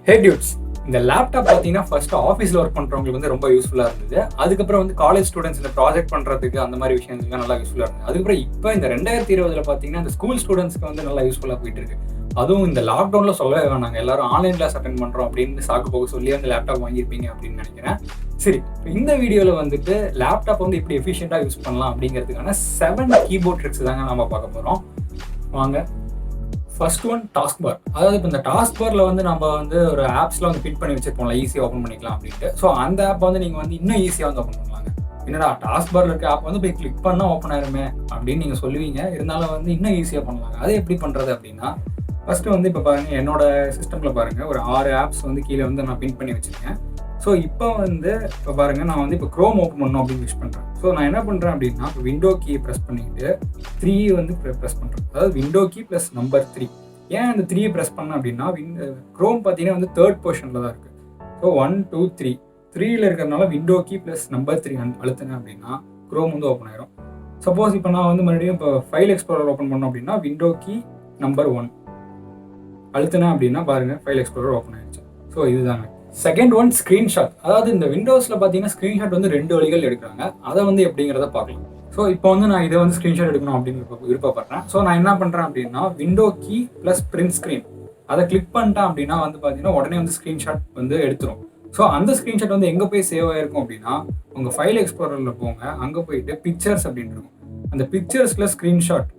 ஹே dudes, இந்த laptop பார்த்தீங்கன்னா first ஆஃபீஸில் ஒர்க் பண்ணுறவங்களுக்கு வந்து ரொம்ப யூஸ்ஃபுல்லாக இருந்தது. அதுக்கப்புறம் வந்து காலேஜ் ஸ்டூடெண்ட்ஸ் இந்த ப்ராஜெக்ட் பண்ணுறதுக்கு அந்த மாதிரி விஷயங்களுக்கு நல்லா யூஸ்ஃபுல்லாக இருந்தது. அதுக்கப்புறம் இப்போ இந்த 2020 பார்த்தீங்கன்னா இந்த ஸ்கூல் ஸ்டூடெண்ட்ஸ்க்கு வந்து நல்லா யூஸ்ஃபுல்லாக போயிட்டு இருக்கு. அதுவும் இந்த லாக்டவுனில் சொல்லவே வேணாங்க, எல்லாரும் ஆன்லைன் கிளாஸ் அட்டென்ட் பண்ணுறோம் அப்படின்னு சாக்கு போக சொல்லி அந்த லேப்டாப் வாங்கியிருப்பீங்க அப்படின்னு நினைக்கிறேன். சரி, இந்த வீடியோவில் வந்துட்டு லேப்டாப் வந்து எப்படி எஃபிஷியண்டாக யூஸ் பண்ணலாம் அப்படிங்கிறதுக்கான 7 கீபோர்ட் ட்ரிக்ஸ் தாங்க நம்ம பார்க்க போகிறோம். வாங்க. First one, taskbar. அதாவது இப்போ இந்த டாஸ்க்பாரில் வந்து நம்ம வந்து ஒரு ஆப்ஸில் வந்து ஃபிட் பண்ணி வச்சிருப்போம்ல, ஈஸியாக ஓப்பன் பண்ணிக்கலாம் அப்படின்ட்டு. ஸோ அந்த ஆப் வந்து நீங்கள் வந்து இன்னும் ஈஸியாக வந்து ஓப்பன் பண்ணலாங்க. என்னடா டாஸ்க்பாரில் இருக்க ஆப் வந்து போய் கிளிக் பண்ணால் ஓப்பன் ஆயிருமே அப்படின்னு நீங்கள் சொல்லுவீங்க. இருந்தாலும் வந்து இன்னும் ஈஸியாக பண்ணலாங்க. அது எப்படி பண்ணுறது அப்படின்னா, ஃபர்ஸ்ட்டு வந்து இப்போ பாருங்கள், என்னோட சிஸ்டமில் பாருங்கள் ஒரு 6 ஆப்ஸ் வந்து கீழே வந்து நான் பின் பண்ணி வச்சுருக்கேன். ஸோ இப்போ வந்து இப்போ பாருங்கள், நான் வந்து இப்போ க்ரோம் ஓப்பன் பண்ணணும் அப்படின்னு யூஸ் பண்ணுறேன். ஸோ நான் என்ன பண்ணுறேன் அப்படின்னா, இப்போ விண்டோ கீ ப்ரெஸ் பண்ணிக்கிட்டு 3 வந்து ப்ரெஸ் பண்ணுறேன். அதாவது விண்டோ கீ ப்ளஸ் நம்பர் 3. ஏன் அந்த 3 ப்ரெஸ் பண்ணேன் அப்படின்னா, க்ரோம் பார்த்தீங்கன்னா வந்து 3rd பொசிஷனில் தான் இருக்குது. ஸோ 1 2 3 3ல் இருக்கிறதுனால விண்டோ கீ ப்ளஸ் நம்பர் 3 அழுத்தினேன் அப்படின்னா க்ரோம் வந்து ஓப்பன் ஆயிரும். சப்போஸ் இப்போ நான் வந்து மறுபடியும் இப்போ ஃபைல் எக்ஸ்ப்ளோரர் ஓப்பன் பண்ணோம் அப்படின்னா விண்டோ கீ நம்பர் 1 அழுத்தினேன் அப்படின்னா பாருங்கள் ஃபைல் எக்ஸ்ப்ளோரர் ஓப்பன் ஆயிடுச்சு. ஸோ இதுதாங்க. Second one, screenshot. அதாவது இந்த விண்டோஸில் பார்த்தீங்கன்னா ஸ்க்ரீன்ஷாட் வந்து 2 வழிகள் எடுக்கிறாங்க. அதை வந்து எப்படிங்கிறத பார்க்கலாம். ஸோ இப்போ வந்து நான் இதை வந்து ஸ்க்ரீன்ஷாட் எடுக்கணும் அப்படின்னு விருப்பப்படுறேன். ஸோ நான் என்ன பண்ணுறேன் அப்படின்னா, window key plus print screen அதை கிளிக் பண்ணிட்டேன் அப்படின்னா வந்து பார்த்தீங்கன்னா உடனே வந்து ஸ்க்ரீன்ஷாட் வந்து எடுத்துரும். ஸோ அந்த ஸ்க்ரீன்ஷாட் வந்து எங்கே போய் சேவ் ஆகிருக்கும் அப்படின்னா, உங்கள் ஃபைல் எக்ஸ்ப்ளோரரில் போங்க, அங்கே போயிட்டு பிக்சர்ஸ் அப்படின்னு இருக்கும். அந்த பிக்சர்ஸில் ஸ்க்ரீன்ஷாட்,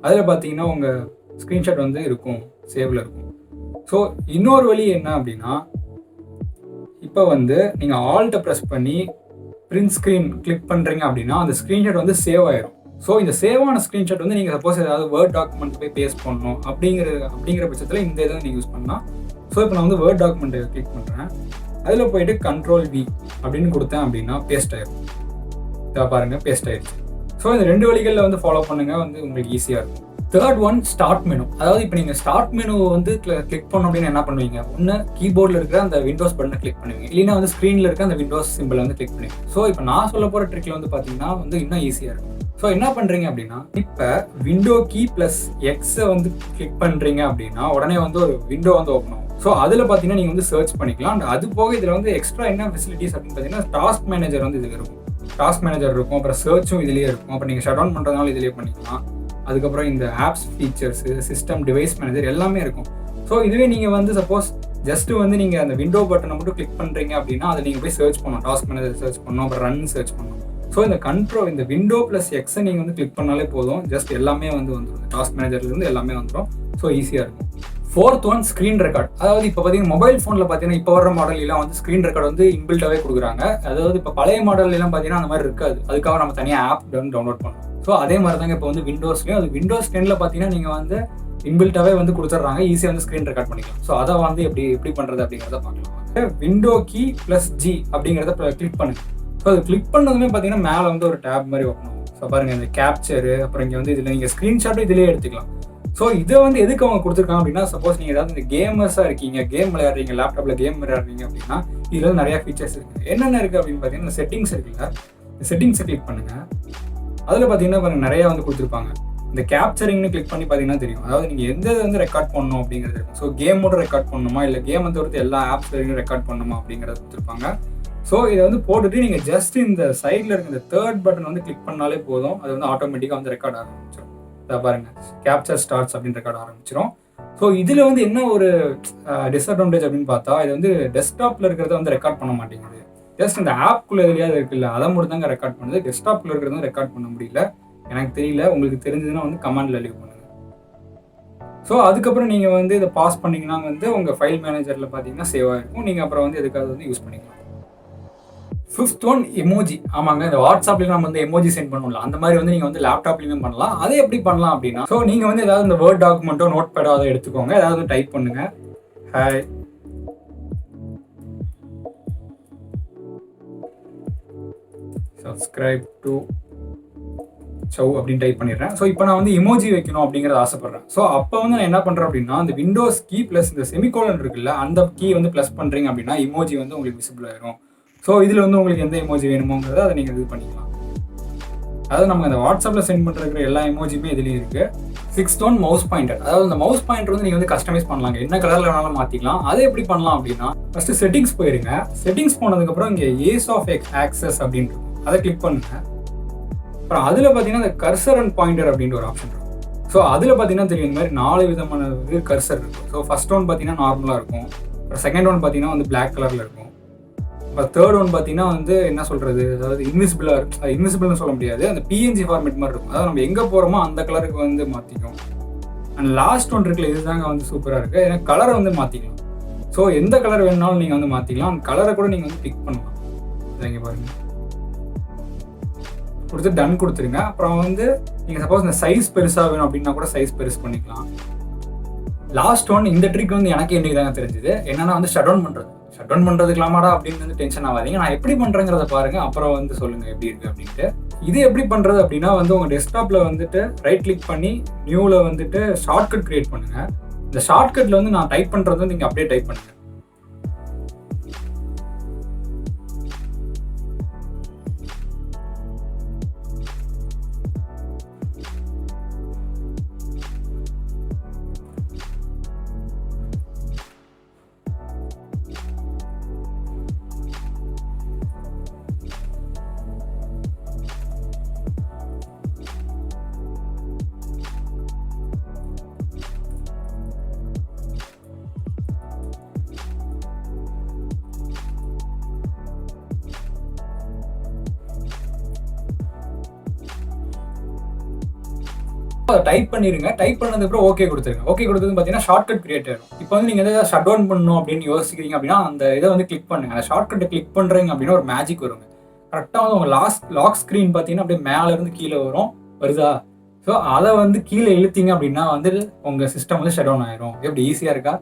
அதில் பார்த்தீங்கன்னா உங்கள் ஸ்க்ரீன்ஷாட் வந்து இருக்கும், சேவில் இருக்கும். ஸோ இன்னொரு வழி என்ன அப்படின்னா, இப்போ வந்து நீங்கள் ஆல்ட்டை ப்ரெஸ் பண்ணி பிரிண்ட் ஸ்க்ரீன் கிளிக் பண்ணுறீங்க அப்படின்னா அந்த ஸ்க்ரீன்ஷாட் வந்து சேவ் ஆயிரும். ஸோ இந்த சேவான ஸ்க்ரீன்ஷாட் வந்து நீங்கள் சப்போஸ் ஏதாவது வேர்ட் டாக்குமெண்ட் போய் பேஸ்ட் பண்ணணும் அப்படிங்கிற பட்சத்தில் இந்த இதை நீங்கள் யூஸ் பண்ணலாம். ஸோ இப்போ நான் வந்து வேர்ட் டாக்குமெண்ட்டை கிளிக் பண்ணுறேன். அதில் போயிட்டு Ctrl+V அப்படின்னு கொடுத்தேன் அப்படின்னா பேஸ்ட் ஆயிரும். இதை பாருங்கள், பேஸ்ட் ஆயிடுச்சு. ஸோ இந்த 2 வழிகளில் வந்து ஃபாலோ பண்ணுங்கள், வந்து உங்களுக்கு ஈஸியாக இருக்கும். Third one, start menu. அதாவது இப்போ நீங்கள் ஸ்டார்ட் மெனு வந்து கிளிக் பண்ணணும் அப்படின்னு என்ன பண்ணுவீங்க, ஒன்று கீபோர்டில் இருக்கிற அந்த விண்டோஸ் பட்டனை கிளிக் பண்ணுவீங்க, இல்லைன்னா வந்து ஸ்க்ரீனில் இருக்க அந்த விண்டோஸ் சிம்பிளை வந்து கிளிக் பண்ணுவீங்க. ஸோ இப்போ நான் சொல்ல போகிற ட்ரிக்கில் வந்து பார்த்தீங்கன்னா வந்து இன்னும் ஈஸியாக இருக்கும். ஸோ என்ன பண்ணுறீங்க அப்படின்னா, இப்போ விண்டோ கீ ப்ளஸ் எக்ஸை வந்து கிளிக் பண்ணுறீங்க அப்படின்னா உடனே வந்து ஒரு விண்டோ வந்து ஓப்பன் ஆகும். ஸோ அதில் பார்த்தீங்கன்னா நீங்கள் வந்து சர்ச் பண்ணிக்கலாம். அண்ட் அது போக இதில் வந்து எக்ஸ்ட்ரா என்ன ஃபெசிலிட்டிஸ் அப்படின்னு பார்த்தீங்கன்னா, டாஸ்க் மேனேஜர் வந்து இதில் இருக்கும். டாஸ்க் மேனேஜர் இருக்கும், அப்புறம் சர்ச்சும் இதுலேயே இருக்கும். அப்புறம் நீங்கள் ஷட் டவுன் பண்ணுறதுனால இதிலேயே பண்ணிக்கலாம். அதுக்கப்புறம் இந்த apps features, system device manager எல்லாமே இருக்கும். ஸோ இதுவே நீங்கள் வந்து சப்போஸ் ஜஸ்ட்டு வந்து நீங்கள் அந்த விண்டோ பட்டனை மட்டும் கிளிக் பண்ணுறீங்க அப்படின்னா அதை நீங்கள் போய் சர்ச் பண்ணணும், டாஸ்க் மேனேஜர் சர்ச் பண்ணணும், அப்புறம் ரன் சர்ச் பண்ணணும். ஸோ இந்த விண்டோ ப்ளஸ் எக்ஸை நீங்கள் வந்து கிளிக் பண்ணாலே போதும், ஜஸ்ட் எல்லாமே வந்து வந்துடும். டாஸ்க் மேனேஜர்லேருந்து எல்லாமே வந்துடும். ஸோ ஈஸியாக இருக்கும். Fourth one, screen record. அதாவது இப்போ பார்த்தீங்கன்னா மொபைல் ஃபோனில் பார்த்தீங்கன்னா இப்போ வர மாடல்லாம் வந்து ஸ்க்ரீன் ரெக்கார்ட் வந்து இன்பில்ட்டாகவே கொடுக்குறாங்க. அதாவது இப்போ பழைய மாடல்லாம் பார்த்தீங்கன்னா அந்த மாதிரி இருக்காது. அதுக்காக நம்ம தனியாக ஆப் டவுன்லோட் பண்ணணும். ஸோ அதே மாதிரி தாங்க இப்போ வந்து விண்டோஸ்லேயும், அது விண்டோஸ் 10ல் பார்த்தீங்கன்னா நீங்கள் வந்து இன்பில்ட்டாகவே வந்து கொடுத்துட்றாங்க, ஈஸியாக வந்து ஸ்க்ரீன் ரெக்கார்ட் பண்ணிக்கலாம். ஸோ அதை வந்து எப்படி பண்ணுறது அப்படிங்கிறத பார்க்கலாம். விண்டோ கீ ப்ளஸ் G அப்படிங்கிறத கிளிக் பண்ணுங்க. ஸோ அது கிளிக் பண்ணதுமே பார்த்தீங்கன்னா மேலே வந்து ஒரு டேப் மாதிரி ஓப்பன் ஆகும். ஸோ பாருங்கள், இந்த கேப்சரு, அப்புறம் இங்கே வந்து இதில் நீங்கள் ஸ்க்ரீன்ஷாட்டும் இதிலே எடுத்துக்கலாம். ஸோ இதை வந்து எதுக்கு அவங்க கொடுத்துருக்காங்க அப்படின்னா, சப்போஸ் நீங்கள் ஏதாவது இந்த கேமர்ஸாக இருக்கீங்க, கேம் விளையாடுறீங்க, லேப்டாப்பில் கேம் விளையாடுறீங்க அப்படின்னா இதில் வந்து நிறையா ஃபீச்சர்ஸ் இருக்குது. என்னென்ன இருக்குது அப்படின்னு பார்த்தீங்கன்னா, செட்டிங்ஸ் இருக்குல்ல, இந்த செட்டிங்ஸை கிளிக் பண்ணுங்கள். அதில் பார்த்தீங்கன்னா பாருங்கள் நிறையா வந்து கொடுத்துருப்பாங்க. இந்த கேப்சரிங்னு கிளிக் பண்ணி பார்த்தீங்கன்னா தெரியும். அதாவது நீங்கள் எந்த வந்து ரெக்கார்ட் பண்ணணும் அப்படிங்கிறது இருக்கும். ஸோ கேமோட ரெக்கார்ட் பண்ணணுமா, இல்லை கேம் வந்து எல்லா ஆப்ஸ் வரைக்கும் ரெக்கார்ட் பண்ணணுமா அப்படிங்கிறத கொடுத்துருப்பாங்க. ஸோ இதை வந்து போட்டுட்டு நீங்கள் ஜஸ்ட் இந்த சைடில் இருக்க இந்த 3rd பட்டன் வந்து கிளிக் பண்ணாலே போதும், அது வந்து ஆட்டோமேட்டிக்காக வந்து ரெக்கார்ட் ஆரம்பிச்சிடும். இதை பாருங்கள், கேப்சர் ஸ்டார்ட்ஸ் அப்படின்னு ரெக்கார்ட் ஆரம்பிச்சிடும். ஸோ இதில் வந்து என்ன ஒரு டிஸ்அட்வான்டேஜ் அப்படின்னு பார்த்தா, இது வந்து டெஸ்க்டாப்பில் இருக்கிறத வந்து ரெக்கார்ட் பண்ண மாட்டேங்குது. ஜஸ்ட் இந்த ஆப்குள்ளே எதுலையாவது இருக்குல்ல, அதை மட்டும் தாங்க ரெக்கார்ட் பண்ணுது. டெஸ்க்டாப்பில் இருக்கிறது வந்து ரெக்கார்ட் பண்ண முடியல. எனக்கு தெரியல, உங்களுக்கு தெரிஞ்சதுன்னா வந்து கமெண்டில் லீவ் பண்ணுங்கள். ஸோ அதுக்கப்புறம் நீங்கள் வந்து இதை பாஸ் பண்ணிங்கன்னா வந்து உங்கள் ஃபைல் மேனேஜரில் பார்த்தீங்கன்னா சேவ் ஆகிருக்கும். நீங்கள் அப்புறம் வந்து எதுக்காவது வந்து யூஸ் பண்ணிக்கலாம். Fifth one, emoji. ஆமாங்க, இந்த வாட்ஸ்அப்லேயும் நம்ம வந்து எமோஜி சென்ட் பண்ணுவோம்ல, அந்த மாதிரி வந்து நீங்கள் வந்து லேப்டாப்லேயுமே பண்ணலாம். அதை எப்படி பண்ணலாம் அப்படின்னா, ஸோ நீங்கள் வந்து ஏதாவது இந்த வேர்ட் டாக்குமெண்ட்டோ நோட் பேடோ அதை எடுத்துக்கோங்க, ஏதாவது டைப் பண்ணுங்கள். ஹாய், சப்ஸ்கிரைப் டு சௌ அப்படின்னு டைப் பண்ணிடுறேன். ஸோ இப்போ நான் வந்து எமோஜி வைக்கணும் அப்படிங்கிறத ஆசைப்படுறேன். ஸோ அப்போ வந்து நான் என்ன பண்ணுறேன் அப்படின்னா, இந்த விண்டோஸ் கீ ப்ளஸ் இந்த செமிகோலன் இருக்குல்ல, அந்த கீ வந்து ப்ளஸ் பண்ணுறீங்க அப்படின்னா எமோஜி வந்து உங்களுக்கு விசிபிள் ஆயிரும். ஸோ இதில் வந்து உங்களுக்கு எந்த எமோஜி வேணுமோங்கிறத அதை நீங்கள் இது பண்ணிக்கலாம். அதாவது நமக்கு அந்த வாட்ஸ்அப்பில் சென்ட் பண்ணுற எல்லா எமோஜியுமே இதுலேயும் இருக்குது. 6th one mouse pointer. அதாவது இந்த மவுஸ் பாயிண்டர் வந்து நீங்கள் வந்து கஸ்டமைஸ் பண்ணலாங்க, என்ன கலரில் வேணாலும் மாற்றிக்கலாம். அதை எப்படி பண்ணலாம் அப்படின்னா, ஃபஸ்ட்டு செட்டிங்ஸ் போயிருங்க. செட்டிங்ஸ் போனதுக்கப்புறம் இங்கே ஏஸ் ஆஃப் ஆக்சஸ் அப்படின்ட்டு இருக்கும், அதை கிளிக் பண்ணுங்க. அப்புறம் அதில் பார்த்தீங்கன்னா இந்த கர்சர் அண்ட் பாயிண்டர் அப்படின்ற ஒரு ஆப்ஷன் இருக்கும். ஸோ அதில் பார்த்தீங்கன்னா தெரியும் இந்த மாதிரி 4 விதமான இது கர்சர் இருக்கும். ஸோ ஃபர்ஸ்ட் ஒன் பார்த்தீங்கன்னா நார்மலாக இருக்கும். அப்புறம் செகண்ட் ஒன் பார்த்தீங்கன்னா வந்து பிளாக் கலரில் இருக்கும். இப்போ தேர்ட் ஒன் பார்த்தீங்கன்னா வந்து என்ன சொல்கிறது, அதாவது இன்விசிபிளாக இருக்கும். அது இன்விசிபிள்னு சொல்ல முடியாது, அந்த பிஎன்ஜி ஃபார்மேட் மாதிரி இருக்கும். அதாவது நம்ம எங்கே போகிறோமோ அந்த கலருக்கு வந்து மாற்றிக்கும். அண்ட் லாஸ்ட் ஒன் இருக்குல்ல, இதுதாங்க வந்து சூப்பராக இருக்குது. ஏன்னா கலரை வந்து மாற்றிக்கலாம். ஸோ எந்த கலர் வேணுனாலும் நீங்கள் வந்து மாற்றிக்கலாம். அந்த கலரை கூட நீங்கள் வந்து பிக் பண்ணலாம். இங்கே பாருங்கள், கொடுத்து டன் கொடுத்துருங்க. அப்புறம் வந்து நீங்கள் சப்போஸ் இந்த சைஸ் பெருசாக வேணும் அப்படின்னா கூட சைஸ் பெருசு பண்ணிக்கலாம். லாஸ்ட் ஒன், இந்த ட்ரிக் வந்து எனக்கு என்னைக்கு தாங்க தெரிஞ்சுது. என்னன்னா வந்து ஷட் டவுன் பண்ணுறதுக்கலாமாடா அப்படின்னு வந்து டென்ஷன் ஆகாதீங்க. நான் எப்படி பண்ணுறேங்கிறத பாருங்கள், அப்புறம் வந்து சொல்லுங்கள் எப்படி இருக்குது அப்படின்ட்டு. இது எப்படி பண்ணுறது அப்படின்னா வந்து உங்கள் டெஸ்க்டாப்பில் வந்துட்டு ரைட் கிளிக் பண்ணி நியூவில் வந்துட்டு ஷார்ட்கட் கிரியேட் பண்ணுங்கள். இந்த ஷார்ட்கட்டில் வந்து நான் டைப் பண்ணுறது வந்து நீங்கள் அப்படியே டைப் பண்ணுங்கள். டைப் பண்ணிருங்க. டைப் பண்ணதுக்கப்புறம் ஓகே கொடுத்துருங்க. ஓகே கொடுத்தது பார்த்தீங்கன்னா ஷார்ட்கட் கிரியேட் ஆகும். இப்போ வந்து நீங்கள் எதாவது ஷட் டவுன் பண்ணணும் அப்படின்னு யோசிக்கிறீங்க அப்படின்னா அந்த இதை வந்து கிளிக் பண்ணுங்க. அந்த ஷார்ட்கட்டை கிளிக் பண்ணுறீங்க அப்படின்னா ஒரு மேஜிக் வருங்க. கரெக்டாக வந்து உங்கள் லாக் ஸ்க்ரீன் பார்த்தீங்கன்னா அப்படியே மேலேருந்து கீழே வருதா? ஸோ அதை வந்து கீழே இழுத்தீங்க அப்படின்னா வந்து உங்கள் சிஸ்டம் வந்து ஷட் டவுன் ஆயிரும். எப்படி ஈஸியாக இருக்கா?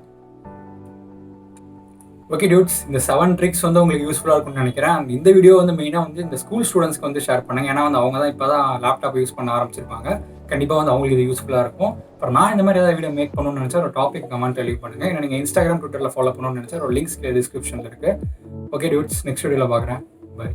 ஓகே டியூட்ஸ், இந்த 7 ட்ரிக்ஸ் வந்து உங்களுக்கு யூஸ்ஃபுல்லாக இருக்கும்னு நினைக்கிறேன். அண்ட் இந்த வீடியோ வந்து மெயினாக வந்து இந்த ஸ்கூல் ஸ்டூடெண்ட்ஸ்க்கு வந்து ஷேர் பண்ணுங்க. ஏன்னா வந்து அவங்க தான் இப்போ தான் லேப்டாப் யூஸ் பண்ண ஆரம்பிச்சிருப்பாங்க. கண்டிப்பாக வந்து அவங்களுக்கு இது யூஸ்ஃபுல்லாக இருக்கும். அப்புறம் நான் இந்த மாதிரி ஏதாவது வீடியோ மேக் பண்ணணும்னு நினச்சா ஒரு டாபிக் கமெண்ட் லீவ் பண்ணுங்க. ஏன்னா நீங்கள் இன்ஸ்டாகிராம், ட்விட்டரில் ஃபாலோ பண்ணணும்னு நினச்சா ஒரு லிங்க்ஸ் டிஸ்கிரிப்ஷனில் இருக்குது. ஓகே டியூட்ஸ், நெக்ஸ்ட் வீடியோவில் பார்க்குறேன். பை.